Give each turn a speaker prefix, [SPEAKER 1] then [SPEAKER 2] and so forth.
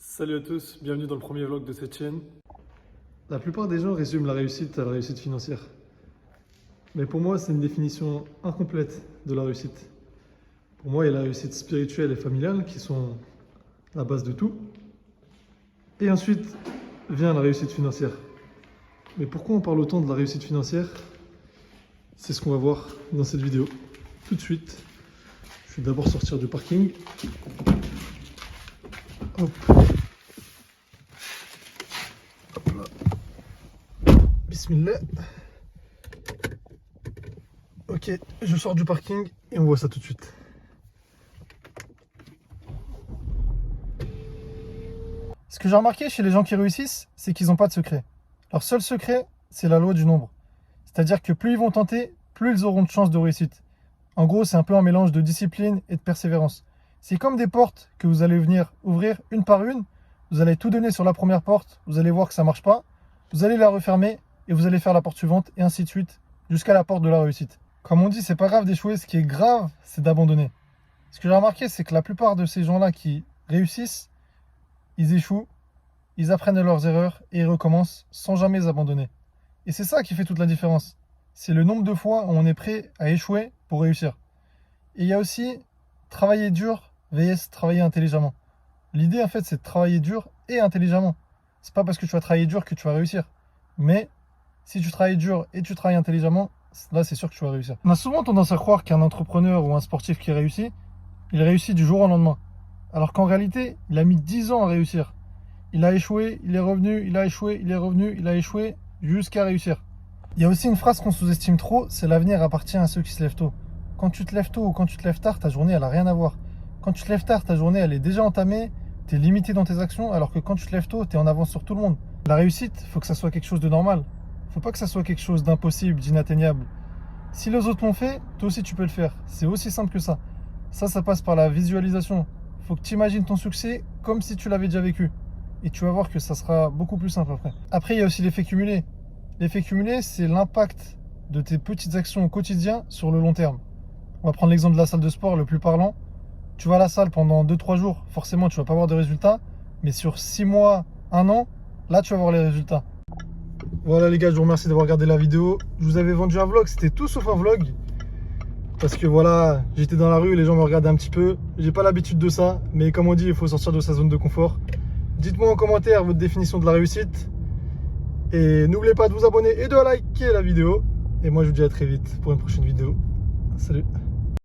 [SPEAKER 1] Salut à tous, bienvenue dans le premier vlog de cette chaîne.
[SPEAKER 2] La plupart des gens résument la réussite à la réussite financière. Mais pour moi, c'est une définition incomplète de la réussite. Pour moi, il y a la réussite spirituelle et familiale qui sont la base de tout. Et ensuite vient la réussite financière. Mais pourquoi on parle autant de la réussite financière? C'est ce qu'on va voir dans cette vidéo. Tout de suite. Je vais d'abord sortir du parking. Hop. Hop là. Bismillah. Ok, je sors du parking et on voit ça tout de suite.
[SPEAKER 3] Ce que j'ai remarqué chez les gens qui réussissent, c'est qu'ils n'ont pas de secret. Leur seul secret, c'est la loi du nombre. C'est-à-dire que plus ils vont tenter, plus ils auront de chances de réussite. En gros, c'est un peu un mélange de discipline et de persévérance. C'est comme des portes que vous allez venir ouvrir une par une. Vous allez tout donner sur la première porte, vous allez voir que ça ne marche pas. Vous allez la refermer et vous allez faire la porte suivante et ainsi de suite jusqu'à la porte de la réussite. Comme on dit, c'est pas grave d'échouer, ce qui est grave, c'est d'abandonner. Ce que j'ai remarqué, c'est que la plupart de ces gens-là qui réussissent, ils échouent, ils apprennent de leurs erreurs et ils recommencent sans jamais abandonner. Et c'est ça qui fait toute la différence. C'est le nombre de fois où on est prêt à échouer pour réussir. Et il y a aussi travailler dur vs travailler intelligemment. L'idée en fait, c'est de travailler dur et intelligemment. C'est pas parce que tu vas travailler dur que tu vas réussir. Mais si tu travailles dur et tu travailles intelligemment, là c'est sûr que tu vas réussir. On a souvent tendance à croire qu'un entrepreneur ou un sportif qui réussit, il réussit du jour au lendemain. Alors qu'en réalité, il a mis 10 ans à réussir. Il a échoué, il est revenu, il a échoué, il est revenu, il a échoué, jusqu'à réussir. Il y a aussi une phrase qu'on sous-estime trop, c'est l'avenir appartient à ceux qui se lèvent tôt. Quand tu te lèves tôt ou quand tu te lèves tard, ta journée, elle n'a rien à voir. Quand tu te lèves tard, ta journée, elle est déjà entamée, tu es limité dans tes actions, alors que quand tu te lèves tôt, tu es en avance sur tout le monde. La réussite, il faut que ça soit quelque chose de normal. Il ne faut pas que ça soit quelque chose d'impossible, d'inatteignable. Si les autres l'ont fait, toi aussi tu peux le faire. C'est aussi simple que ça. Ça passe par la visualisation. Il faut que tu imagines ton succès comme si tu l'avais déjà vécu. Et tu vas voir que ça sera beaucoup plus simple après. Après, il y a aussi l'effet cumulé. L'effet cumulé, c'est l'impact de tes petites actions au quotidien sur le long terme. On va prendre l'exemple de la salle de sport le plus parlant. Tu vas à la salle pendant 2-3 jours, forcément tu vas pas avoir de résultats. Mais sur 6 mois, 1 an, là tu vas voir les résultats.
[SPEAKER 2] Voilà les gars, je vous remercie d'avoir regardé la vidéo. Je vous avais vendu un vlog, c'était tout sauf un vlog. Parce que voilà, j'étais dans la rue, les gens me regardaient un petit peu. J'ai pas l'habitude de ça, mais comme on dit, il faut sortir de sa zone de confort. Dites-moi en commentaire votre définition de la réussite. Et n'oubliez pas de vous abonner et de liker la vidéo. Et moi je vous dis à très vite pour une prochaine vidéo. Salut!